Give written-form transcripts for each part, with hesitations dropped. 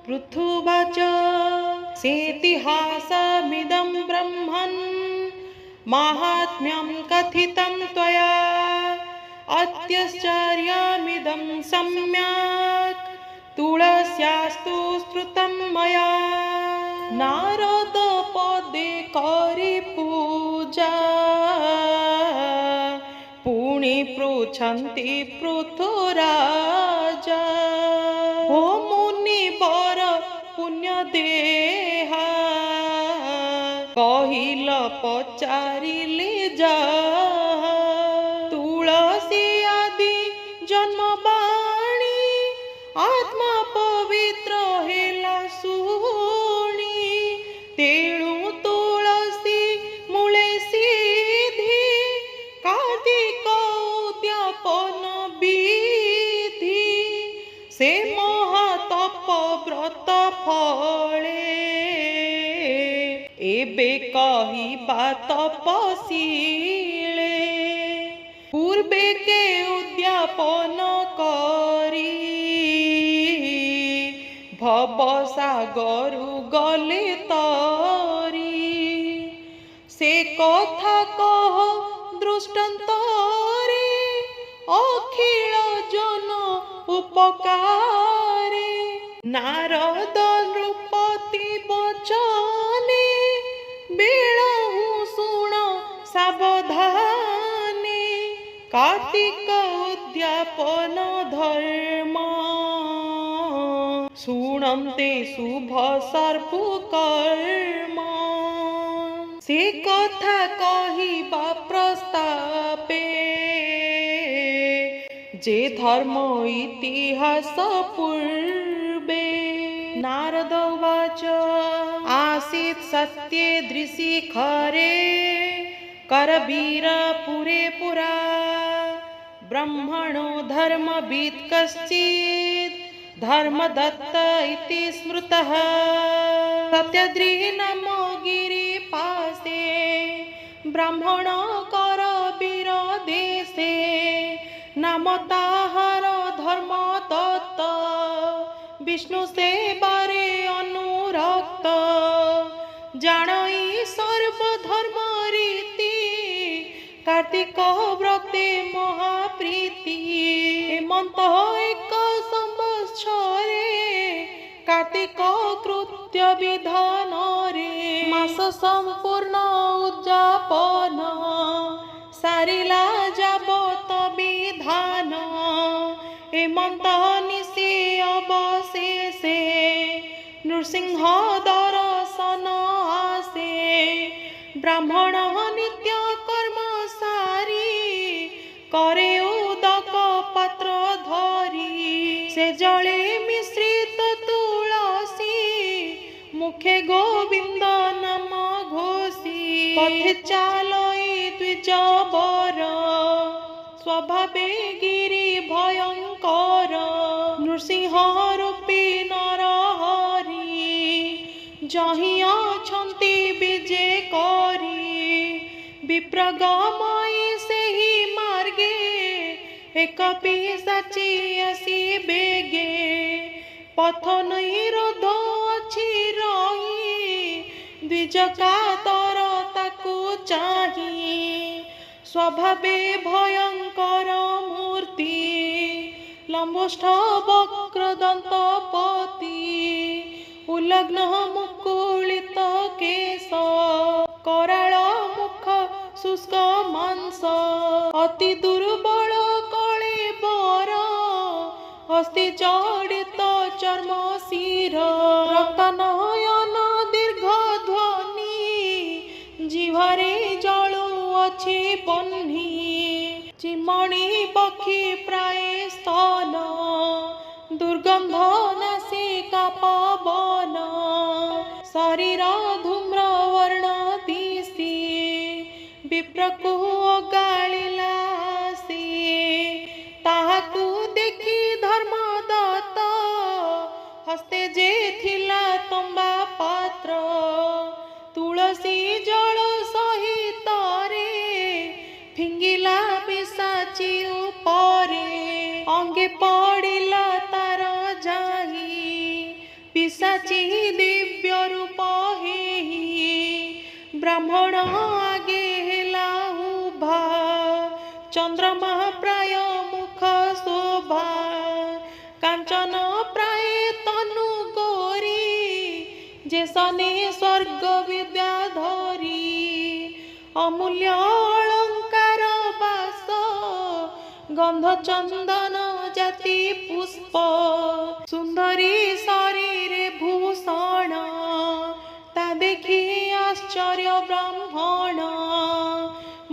पृथुवाच सेतिहासमिदं ब्रह्मन् माहात्म्यं कथितं त्वया अत्याश्चर्यमिदं सम्यक् तुलस्यास्तु श्रुतं मया। नारद पदे करि पूजा पुनि पृच्छन्ति पृथुराजा। हो मुनिवर पुण्यदेहा कहिल पचारिले जा। तुलसी आदि जन्मवाणी आत्मा पवित्र हेला शुणी। तेणु तुलसी मूले सीधी कार्तिक उद्यापन विधि। से महातप व्रत फले एबे कहिबा तपसीले। पूर्वे के उद्यापन करी भवसागरु गले तरी। से कथा कह दृष्टान्तरे अखिल जन उपकारे। नारद नृपति बचने बेलहु शुण सावधाने। कार्तिक उद्यापन धर्म शुणन्ते शुभ सर्प कर्म। से कथा कहिबा प्रस्तापे जे धर्म इतिहास पूर्वे। नारद उवाच आसीत् सत्ये दृशिखरे करवीरपुरे पुरा। ब्रह्मणो धर्मवित् कश्चित् धर्मदत्त इति स्मृतः। सत्यद्रि नाम गिरिपाशे ब्राह्मण करवीर देशे। नाम ताहार धर्मदत्त विष्णु सेवारे अनुरक्त। जानई सर्वधर्म रीति कार्तिक व्रते महाप्रीति। हेमंत एक संवत्सरे कार्तिक कृत्य विधान रे। मास संपूर्ण उद्यापन सारिला जाबत विधान। हेमंत निशे अवशेषे नृसिंह दर्शन आसे। ब्राह्मण नित्य कर्म सारी करे उदक पात्र धरी। से जले मिश्रित तुलसी मुखे गोविंद नाम घोषी। पथे चालई द्विज बर स्वभावे गिरि भयंकर। नृसिंह रूपी नरहरि जहि अछन्ति विजे करी। विप्रगमई सेहि मार्गे एक पिशाची आसी बेगे। पथ निरोध अछि रही द्विज कातर ताकु चाही। स्वभावे भयंकर मूर्ति लंबोष्ठ वक्रदंत पति। उल्लग्न मुकुलित केश कराळ मुख शुष्क मांस। अति दुर्बल कळेबर हस्ति जडित चर्म शिर। रक्तनयन दीर्घ ध्वनि जिह्वारे जलुअछि बह्नि। चिमणि पक्षी प्राय स्तन दुर्गंध नासिका पवन। शरीर धूम्र वर्ण दिशि विप्रकु अगालिला से। ताहाकु देखि धर्मदत्त हस्ते जे थिला तंबा पात्र। तुलसी जल सहित रे फिंगिला पिशाची उपरे। अंगे पड़िला तार जाही ପିଶାଚି ଦିବ୍ୟ ରୂପ ହେଇ ବ୍ରାହ୍ମଣ ଆଗେ ହେଲା ଉଭା ଚନ୍ଦ୍ରମା ପ୍ରାୟ ମୁଖ ଶୋଭା କାଞ୍ଚନ ପ୍ରାୟ ତନୁ ଗୋରି ଯେ ସନେ ସ୍ୱର୍ଗ ବିଦ୍ୟା ଧରି ଅମୂଲ୍ୟ ଅଳଙ୍କାର ବାସ ଗନ୍ଧ ଚନ୍ଦନ ଜାତି ପୁଷ୍ପ ସୁନ୍ଦରୀ ଶରୀରେ ଭୂଷଣ ତା ଦେଖି ଆଶ୍ଚର୍ଯ୍ୟ ବ୍ରାହ୍ମଣ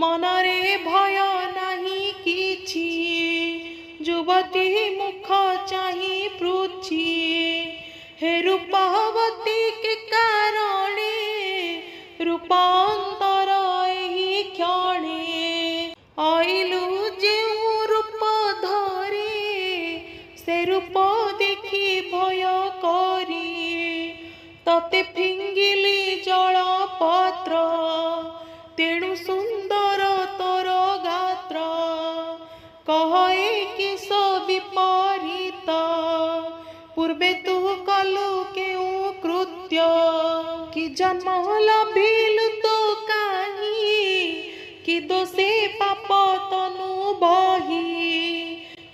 ମନରେ ଭୟ ନାହିଁ କିଛି ଯୁବତୀ ମୁଖ ଚାହିଁ ପୃଛି ହେ ରୂପବତୀ କି କାରଣେ ରୂପାନ୍ତର ଏହି କ୍ଷଣେ ଅଇଲୁ ଯେଉଁ ରୂପ ଧରି ସେ ରୂପ ଦେଖି ଭୟ କରି ତତେ ଫିଙ୍ଗିଲି ଜଳ ପତ୍ର ତେଣୁ ସୁନ୍ଦର ତୋର ଗାତ୍ର କହ ଏ କିସ ବିପରୀତ ପୂର୍ବେ ତୁ କଲୁ କେଉଁ କୃତ୍ୟ କି ଜନ୍ମ ଲଭିଲୁ ତୁ କାହିଁ କି ଦୋଷେ ପାପ ତନୁ ବହି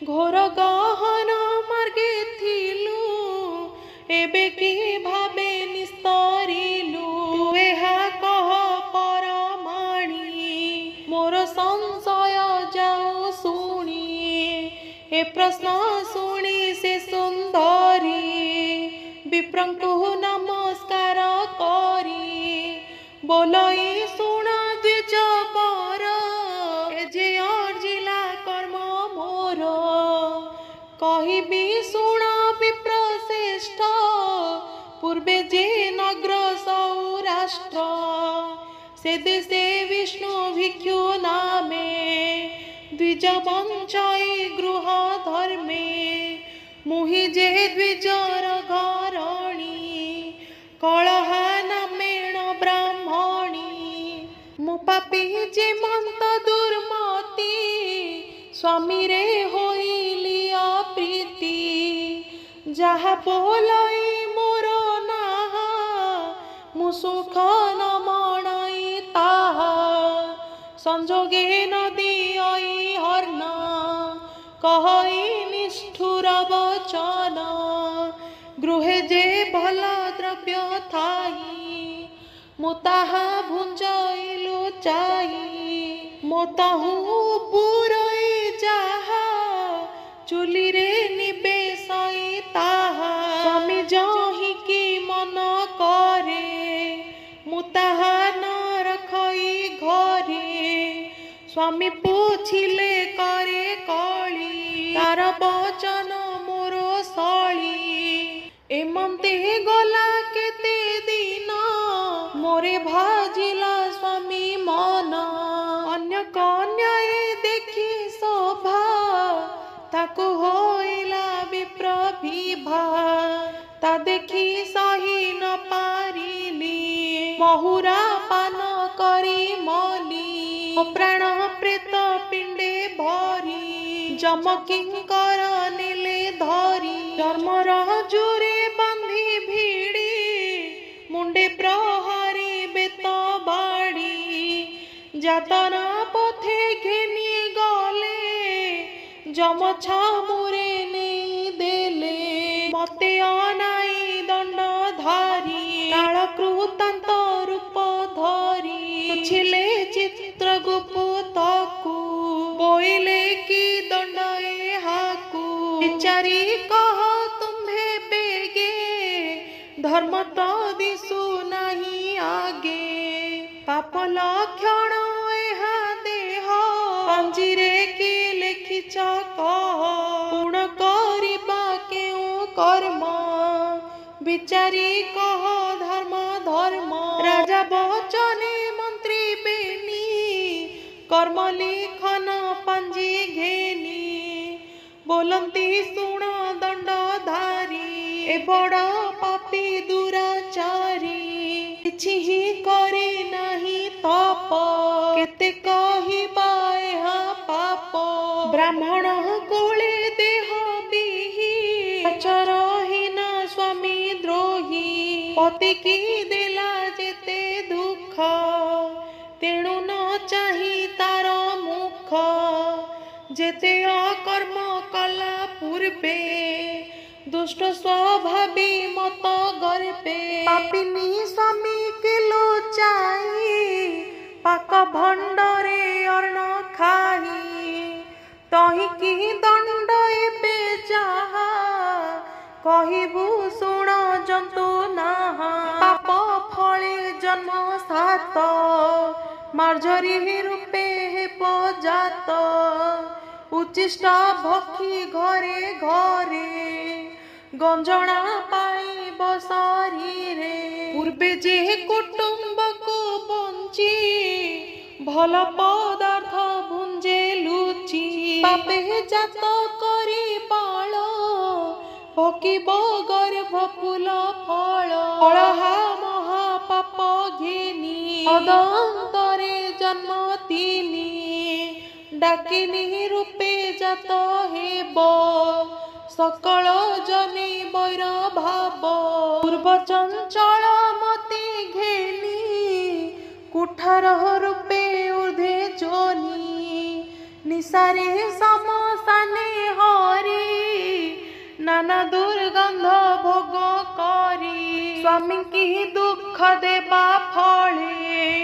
ଘୋର ଗହନ ମାର୍ଗେ ଥିଲୁ ଏବେ କି ଭାବେ ନିସ୍ତରିଲୁ ତୁ ଏହା କହ ପରମାଣି ମୋର ସଂଶୟ ଯାଉ ଶୁଣି ଏ ପ୍ରଶ୍ନ ଶୁଣି ସେ ସୁନ୍ଦରୀ ବିପ୍ରଙ୍କୁ ନମସ୍କାର କରି ବୋଲଇ ଶୁଣ ଦ୍ୱିଜବର ଏ ଯେ ଅର୍ଜିଲା କର୍ମ ମୋର କହିବି ଶୁଣ ବିପ୍ରଶ୍ରେଷ୍ଠ ପୂର୍ବେ ଯେ ନଗ୍ର ସୌରାଷ୍ଟ୍ର ସେ ଦେଶେ ବିଷ୍ଣୁ ଭିକ୍ଷୁ ନାମେ ଦ୍ୱିଜ ବଞ୍ଚଇ ଗୃହ ଧର୍ମେ ମୁହିଁ ଯେ ଦ୍ୱିଜର ଘରଣୀ କଳହା ନାମେଣ ବ୍ରାହ୍ମଣୀ ମୁଁ ପାପୀ ଯେ ମନ୍ତ ଦୁର୍ମତି ସ୍ୱାମୀରେ ହୋଇଲି ଅପ୍ରୀତି ଯାହା ବୋଲଇ ମୋର ନାହା ମୁଁ ସୁଖ ନ ମଣଇ ତାହା ସଂଯୋଗେ ନଦୀ ଅଇ ହର୍ଣ୍ଣ କହଇ ନିଷ୍ଠୁର ବଚନ ଗୃହେ ଯେ ଭଲ ଦ୍ରବ୍ୟ ଥାଇ ମୁଁ ତାହା ଭୁଞ୍ଜଇ ଲୁଚାଇ ମୋ ତାହୁ ପୁରଇ ଯାହା ଚୁଲିରେ ନିବେଶଇ ତାହା ସ୍ୱାମୀ ଯହିକି ମନ କରେ ମୁଁ ତାହା ନ ରଖଇ ଘରେ ସ୍ୱାମୀ ପୁଛିଲେ କରେ କଳି ତାର ବଚନ ମୋର ଶଳି ଏମନ୍ତେ ଗଲା କେତେ ଦିନ ମୋରେ ଭାଜିଲା ସ୍ୱାମୀ ମନ ଅନ୍ୟ କନ୍ୟାଏ ଦେଖି ଶୋଭା ତାକୁ ହୋଇଲା ବିପ୍ରବିଭା ତା ଦେଖି ସହି ନ ପାରିଲି ମହୁରା ପାନ କରି ମଲି ପ୍ରାଣ ପ୍ରେତ ପିଣ୍ଡେ ଭରି ଯମ କିଙ୍କର ନେଲେ ଧରି ଧର୍ମର ଜୁରେ ବାନ୍ଧି ଭିଡ଼ି ମୁଣ୍ଡେ ପ୍ରହରୀ ବେତ ବାଡ଼ି ଯାତନା ପଥେ ଘେନି ଗଲେ ଯମ ଛାମୁରେ ନେଇ ଦେଲେ ମତେ ଅନାଇ ଦଣ୍ଡ ଧାରି କାଳ କୃତାନ୍ତ ରୂପ ଧରି ଥିଲେ ଚିତ୍ରଗୁପ୍ତକୁ ବୋଇଲେ କି ଦଣ୍ଡ ଏହାକୁ ବିଚାରି କହ ତୁମ୍ଭେ ବେগে ଧର୍ମ ତ ଦିଶୁ ନାହିଁ ଆଗେ ପାପ ଲକ୍ଷଣ ଏହା ଦେହ ପାଞ୍ଜିରେ କି ଲେଖିଛ କହ ପୁଣ କରିବା କେଉଁ କର୍ମ ବିଚାରି କହ ଧର୍ମ ଧର୍ମ ରାଜା ବଚନେ ମନ୍ତ୍ରୀ ବେନି କର୍ମ ଲିଖନ ପାଞ୍ଜି ଘେନି ବୋଲନ୍ତି ଶୁଣ ଦଣ୍ଡଧାରୀ ଏ ବଡ଼ ପାପୀ ଦୁରାଚାରୀ କିଛି ହିଁ କରି ନାହିଁ ତପ କେତେ କହିବା ଏହା ପାପ ବ୍ରାହ୍ମଣ କୋଳେ ଦେହ ବିହି ଆଚରହୀନ ସ୍ୱାମୀ ଦ୍ରୋହୀ पति की देला जेते दुख तेणु न चाही तार मुख जेते अकर्म कला पूर्वे दुष्ट स्वभावी मत गर्पे पापिनी स्वामी के लुचाई पाक भंडरे अर्ण खाई तही की दंड एबे जाहा कहबू शुण जंतु नाहा पाप फले जन्म सात मार्जरी रूपे हेब जात उच्चिष्ट भक्षी घरे घरे गंजना पाइब शरीरे पूर्वे जे कुटुंब को बंची भल पदार्थ भुंजे लुचि पापे जात करी बाल भकिब गर्भ फूल फल फलहा महापाप घेनी अदंतरे जन्म तिनी डाकिनी रूपे जात हेब सकल जनी बैर भाव पूर्व चंचल मति घेनी कुठार रूपे ऊर्ध्वे जोनी निसारे समसाने हरि नाना दुर्गंध भोग करी स्वामी की दुख देबा फले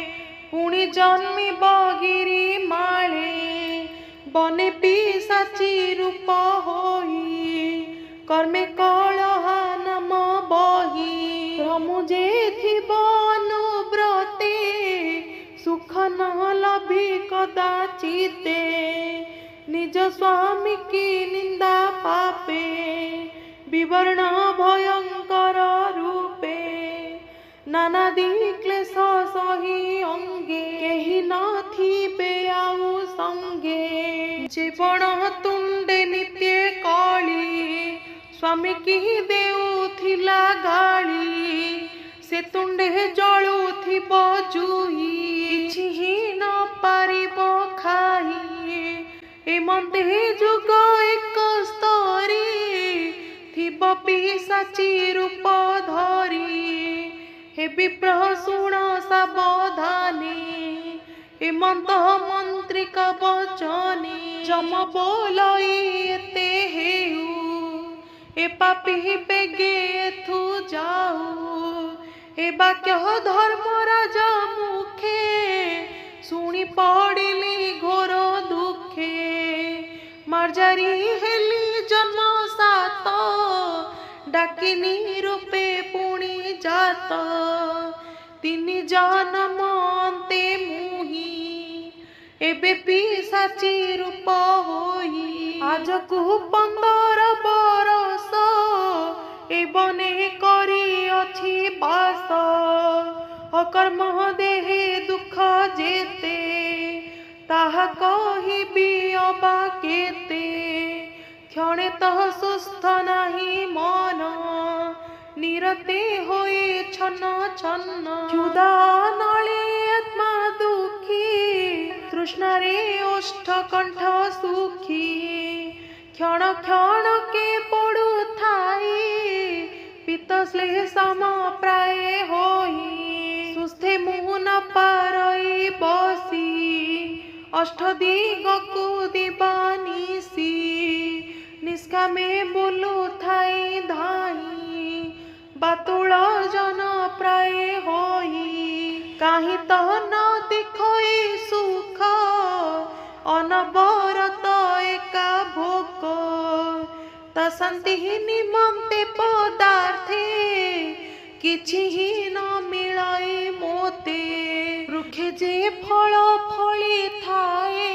पुणी जन्मी बगिरी माळे बने पिशाची रूप होई कर्मे कलहा नाम बही प्रमुजे थिब अनुव्रते सुख न लभी कदाचिते निज स्वामी की निंदा पापे विवर्ण भयंकर रूपे नानादि क्लेश सही अंगे केही नथिबे आउ संगे जीवन तुंडे नित्य कली स्वामी की देउथिला गाली से तुंडे जलुथिब जुई किछि न पारिब खाई एमते जुग एक स्तरी थिब पिशाची रूप धरी हे विप्र शुण सावधानी हेमंत मंत्रिक वचनी जम बोलई एते हेउ ए पापी बेगे एथु जाऊ ए वाक्य धर्मराज मुखे शुणी पड़िली घोर दुखे मार्जारी हेली जन्म सात डाकिनी रूपे पुणी जात तिनि जन्म अंते मुही एबे पिशाची रूप होई आज को 15 बरस ए बने करी अछि बास अकर्म देहे दुख जेते ताहा कहिबी अबा केते क्षणे तह सुस्थ नाही मन निरते होए छन्न छन्न क्षुधा नळे आत्मा दुखी तृष्णारे ओष्ठ कंठ सुखी क्षण क्षण के पड़ु थाई पित्त श्लेष सम प्राय होई सुस्थे मुह न पारई बसी अष्टदिग को दिवानिसी निष्कामे बोलु थाई धाई बातुल जन प्राय होई काहि तो न देखई सुख अनबरत एका भोक ता शांति निमंते पदार्थे किछि न मिलाई मोते रुखे जे फल फली थाए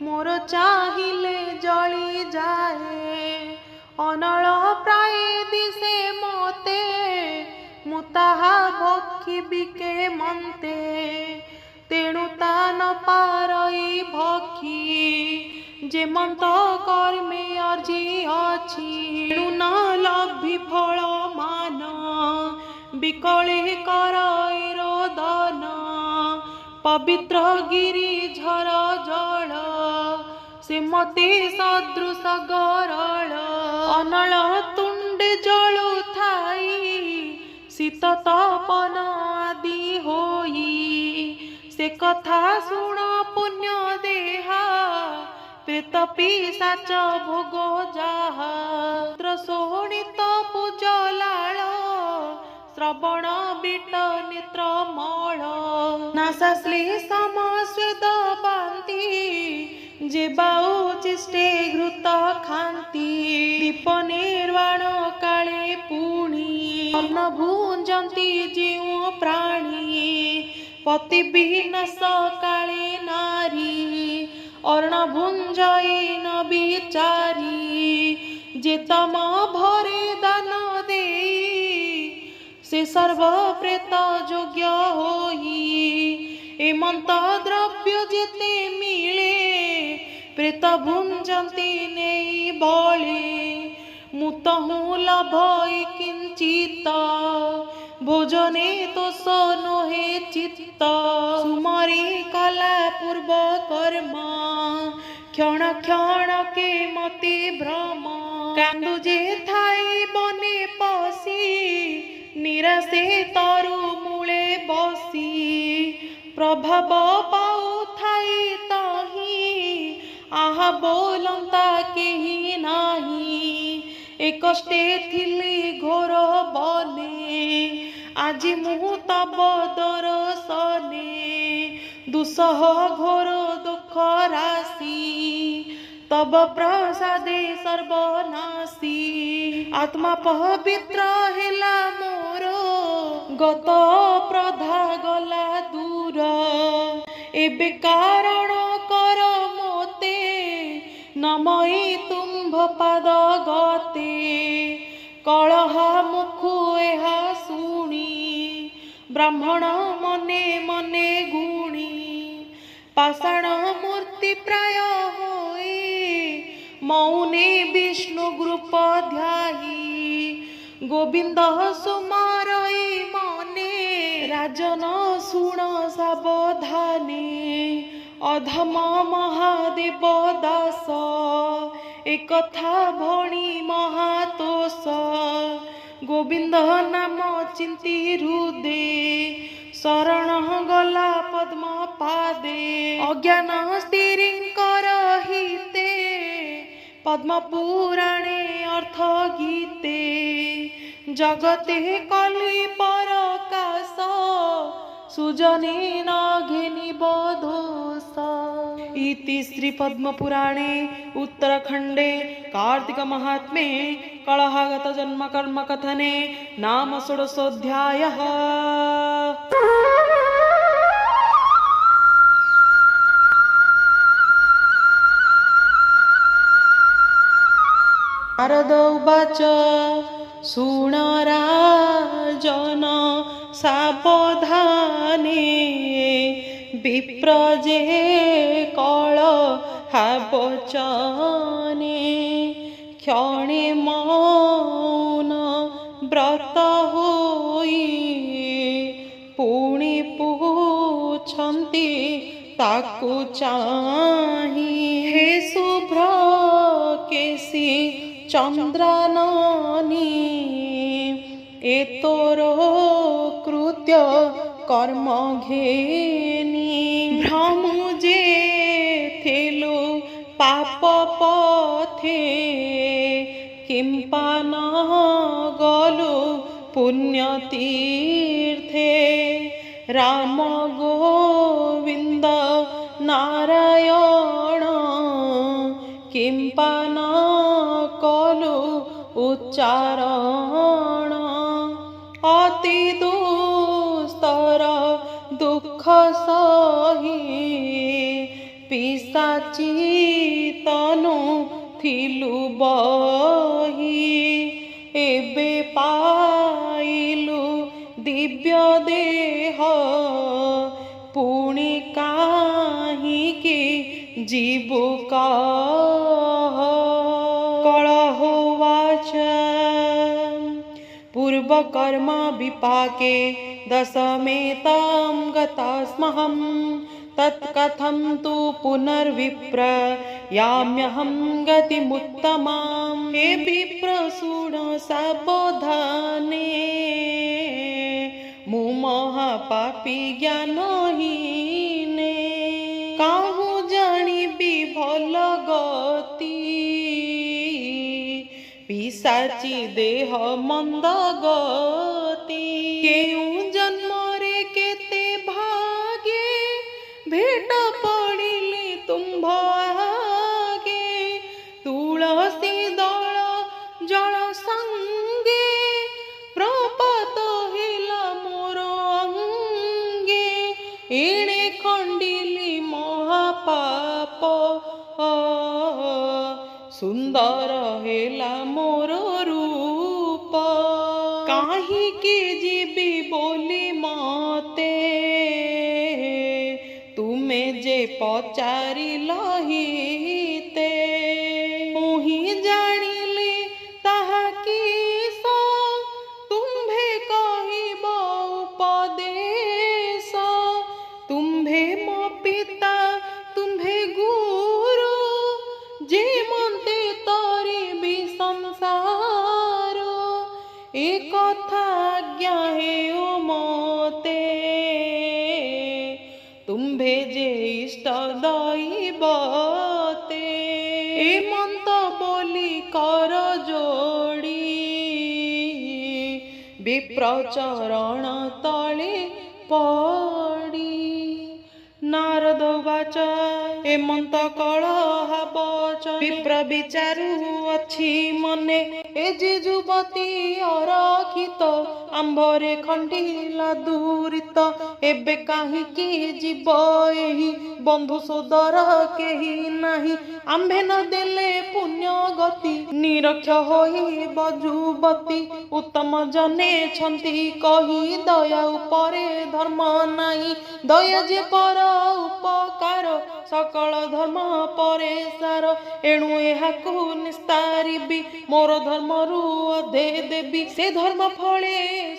मोर चाहिले जली जाए अनल प्राय दिसे मते मुताहा भक्षी बिके मन्ते तेणु ता न पारई भक्षी जे मंत कर्मे अर्जी अछि तेणु न लभि फल मान बिकले करई रोदन पवित्र गिरी झर जल से मते सदृश गरल अनल तुंडे जलु थाई शीत तपन आदि होई से कथा शुण पुण्य देहा प्रेत पिशाच भोग जाहा शोणित पूजलाल श्रवण बीट नेत्र मल नासा श्लेषम स्वेद बांति जेबा उचिष्टे घृत खांति दीप निर्वाण काले पुणी अन्न भुंजंती जीव प्राणी पति विनाश काले नारी अर्ण भुंजई न विचारी जे तम भरे दान देई से सर्व प्रेत योग्य होई एमंत द्रव्य जेते मिले प्रेत भुंजंती नेई बळे मुतहु लभ किंचित भोजने तोष नोहे चित्त सुमरी कला पूर्व कर्म क्षण क्षण के मति भ्रम कांदु जे थाई बने पसी निराशे तरु मूले बसी प्रभाव पाऊ थाई ताही आहा बोलंता केही नाही एकष्टे थिली घोर बने आजी मुहु तब दरसने दुसह घोर दुख राशि तब प्रसादे सर्वनाशी आत्मा पवित्र हेला मोर गत प्रधा गला दूर एबे कारण कर मोते नमई तुम्भ पाद गते कलह मुखु एहा शुणी ब्राह्मण मने मने गुणी पाषाण मूर्ति प्राय होई मौने विष्णु ग्रुप ध्यायी गोविंद सुमारई मने राजन शुण सावधाने अधम महादेव दास एकथा भणी महातोष गोविंद नाम चिंती हृदे शरण गला पद्म पादे अज्ञान स्थिरीकर हिते पद्म पुराणे अर्थ गीते जगते कली परकाश सुजने न घेनिब दोष इति श्री पद्म पुराणे उत्तरखंडे कार्तिक महात्म्ये कलहागत जन्म कर्म कथने नाम षोडशोऽध्यायः। नारद उवाच शृण राजन सावधाने विप्रजे कलहावचने क्षणे मौन व्रत होई पुणी पूछन्ति ताकु चाहि हे शुभ्र केसी चंद्राननी एतोरो कृत्य कर्म घेनी भ्रमुजे थेलु पाप पथे किंपा न गलु पुण्य तीर्थे राम गोविंद नारायण किंपा न कलु उच्चारण अति दुस्तर दुख सही पिशाची तनु थिलु बही एबे पाइलु दिव्य देह पुणी काहिकी जीवु कलहोवाच पूर्वकर्म विपाके दशमेतां गतास्महं तत्कथं तु पुनर्विप्र याम्यहं गतिमुत्तमां हे विप्र शृणु सावधाने मु महापापी ज्ञानहीने काहू जानिबी भल गति पिशाची देह मंद गति केउ जन्मरे केते भागे भेट पड़िली तुम्भ आगे तुलसी दल जल संगे प्रपात हिला मोर अंगे एणे खंडिली महापाप सुंदर हेला मोर रूप काहीकि जीवी बोली मते तुमे जे पचारिल हिते मुही जानिली ताहा किस तुम्भे कहिब उपदेश तुम्भे मो पिता तुम्भे गुरु जे मन्ते तरिबी संसार ए कथा आज्ञा हेउ मते तुम्भे जे इष्ट दैवते ए मंत बोली कर जोड़ी विप्र चरण तले पड़ी नारद वाच ए मंत कलह बच विप्र विचारु अछि मने ए जे युवती अरखित आंभरे खंडिला दूरित एबे काहीकि जीव एही बंधु सोदर केही नाही आंभे न देले पुण्य गति निरक्ष होई बजुबती उत्तम जने छंती कही दया उपरे धर्म नाही दया जे पर उपकार सकल धर्म परे सार एणु एहाकु निस्तारिबी मोर धर्मरु अधे देबी से धर्म फले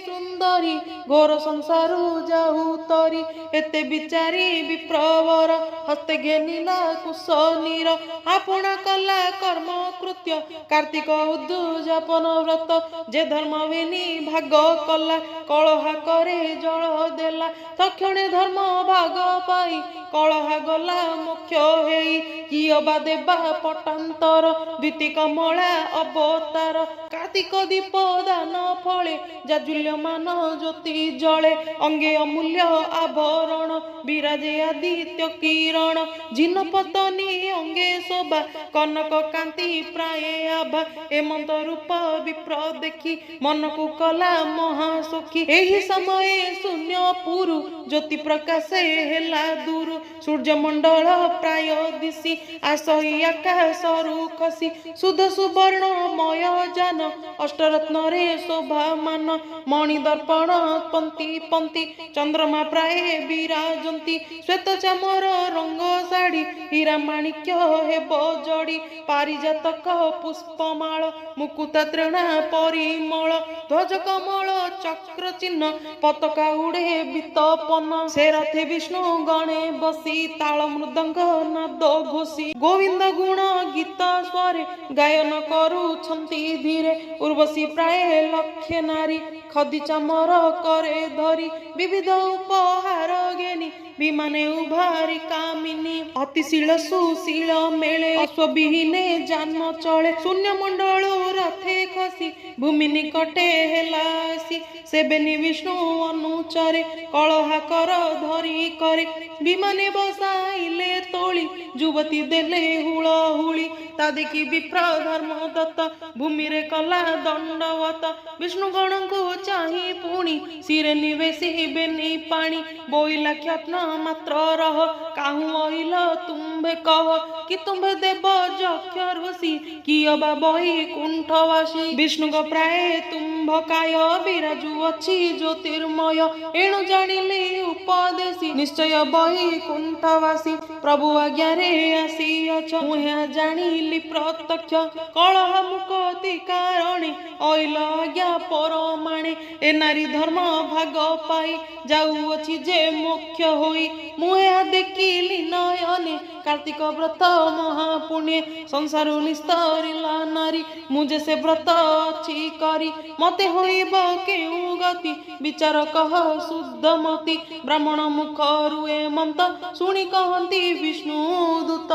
सुंदरी घोर संसारु जाहु तरी एते विचारी विप्रवर हस्ते घेनिला कुशनीर आपणा कला कर्म कृत्य कार्तिक उद्यापन व्रत जे धर्म वेनी भाग कला कलहा करे जल देला तक्षणे धर्म भाग पाई कलहा गला मुख्य हेई कियबा देबा पटांतर द्विती कमला अवतार कार्तिक दीप दान फले जाजुल्यमान ज्योति जले अंगे अमूल्य आभरण विराजे आदित्य किरण जिन पतनी अंगे शोभा कनक कांति प्राय आभा एमंत रूप विप्र देखी मन को कला महासखी एही समय शून्य पुरु ज्योति प्रकाशे हेला दूर सूर्य मंडल प्राय दिशी आसही आकाशरु खसी सुध सुवर्णमय जान अष्टरत्न रे शोभामान मणि दर्पण पंक्ति पंक्ति चंद्रमा प्राय विराजंती श्वेत चामर रंग साड़ी हीरा माणिक्य हेब जड़ी पारिजातक पुष्पमाल मुकुता तृणा परिमल ध्वज कमल चक्र चिन्ह पताका उड़े वितपन से रथे विष्णु गणे बसी ताल मृदंग नाद घोषी गोविंद गुण गीत स्वरे गायन करुछंती धीरे उर्वशी प्राय लक्षे नारी खदी चामर करे धरी विविध उपहार घेनी विमाने उभारी कामिनी अतिशील सुशील मेले अश्वविहीने जान चले शून्य मंडल रथे खसी भूमि निकटे हेलासी सेबेनी विष्णु अनुचरे कलहा कर धरी करे विमाने बसाइले तोली युवती देले हुळ हुली ता देखी विप्र धर्म दत्त भूमि रे कला दंडवत विष्णु गण को चाही पुणी सिरे निवेशी बेनी पानी बोइला ख्यात्न मात्र रह काहू अइल तुम्भे कह कि तुम्भे देव यक्ष ऋषि कियबा बही कुंठवासी विष्णु प्राय तुम्भ काय विराजु अछि ज्योतिर्मय एणु जानिले उपदेशी निश्चय बही कुंठवासी प्रभु आज्ञा रे आसी अछ मुहा जानिली प्रत्यक्ष कलह मुक्ति कारणे अइल आज्ञा परमाणे ए नारी धर्म भाग पाई जाउअछि जे मोक्ष होई मुहा देखिली नयने कार्तिक व्रत महापुण्य संसार निस्तरिला नारी मुझे से व्रत अछि करी मत मते होइब केउ गति विचार कह शुद्धमति ब्राह्मण मुखरु एमंत शुणी कहंती विष्णु दूत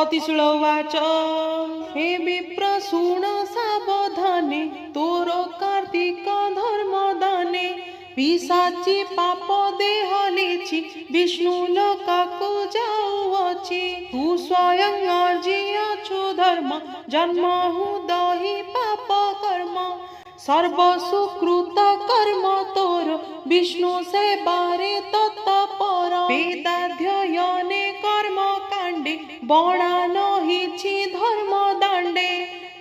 अतिशील वाच हे विप्र शुण सावधाने तोर कार्तिक धर्म दाने पिशाची पाप देह लेछि विष्णु लोकाकु जाउअछि तू स्वयं अर्जियछु धर्म जन्म हूँ दही पाप कर्म सर्व सुकृत कर्म तोर विष्णु से बारे तत्पर वेदाध्ययने कर्म कांडे बणा नहिछि धर्म दांडे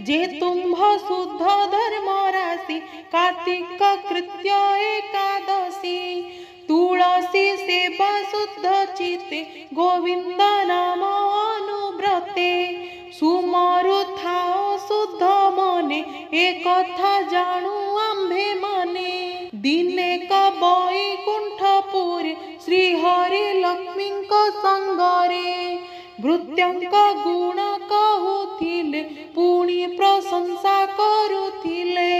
जे तुम्भ शुद्ध धर्म राशि कार्तिक कृत्य एकादशी तुलसी सेवा शुद्ध चित्ते गोविंद नाम अनुव्रते सुमरु थाओ शुद्ध मने एक कथा जाणु आम्भे माने दिने वैकुंठपुरी श्रीहरि लक्ष्मी संगरे भृत्यंक गुण कहूथिले पुणी प्रशंसा करुथिले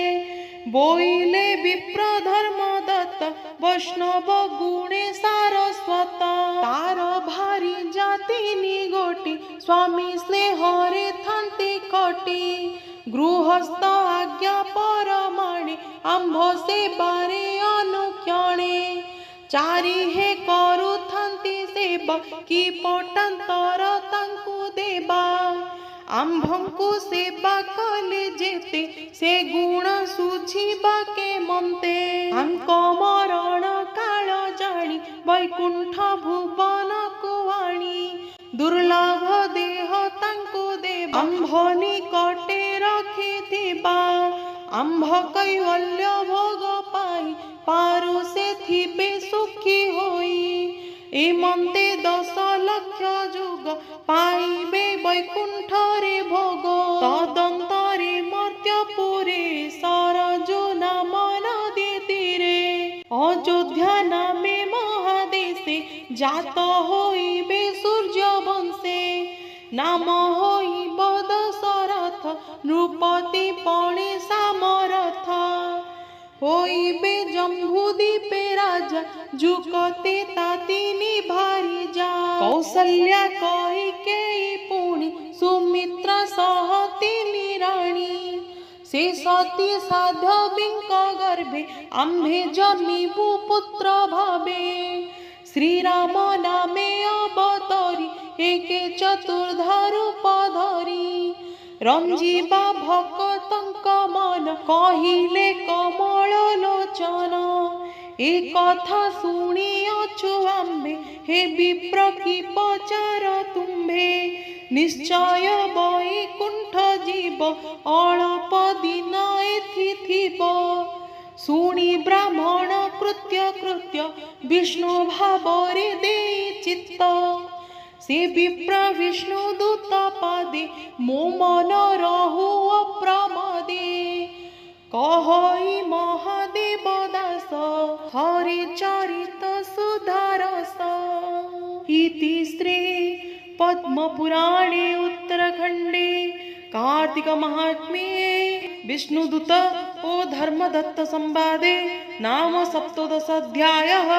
बोइले विप्र धर्म दत्त वैष्णव गुणे सारस्वत तार भारी जाति निगोटी स्वामी स्नेहरे थांती कटी गृहस्थ आज्ञा परमाणे आंभ से बारे अनुक्षणे चारि हे करुथांती सेवा कि पटांतर तांकु देबा आंभंकु सेवा कले जेते से गुण सुझिबा के मन्ते आंक मरण काल जानी वैकुंठ भुवन कुआणी दुर्लभ देह तांकु देबा आंभ निकटे रखिथिबा आंभ कैवल्य भोग पाई पारु से थिबे सुखी होई ए मन्ते 10 लक्ष जुग पाइबे वैकुंठ रे भोग तदंतरे मर्त्यपुरे सरजो नाम नदी तीरे अयोध्या नामे महादेशे जात होइबे सूर्य वंशे नाम होइब दशरथ नृपति पणे सामरथ होइबे जम्बूद्वीपे राजा जुकते तातिनी भारी जा कौसल्या कैकेयी पुणी सुमित्रा सह तिनी राणी से सती साध्वींक गर्भे आम्भे जमिबु पुत्र भावे श्रीराम नामे अवतरी एके चतुर्धा रूप धरी रंजीबा भक्तंक मन कहिले कमल लोचन ए कथा शुणिअछु आम्भे हे विप्र की पचार तुम्भे निश्चय वैकुंठ जीव अल्प दिन एथि थिब शुणी ब्राह्मण कृत्य कृत्य विष्णु भावरे देई चित्त से विप्र विष्णु दूत पादे मो मन रहु अप्रमादे कहई महादेव दास हरि चरित सुधारस इति श्री पद्म पुराणे उत्तराखंडे कार्तिक महात्म्ये विष्णुदूत ओ धर्मदत्त संवादे नाम 17 अध्यायः।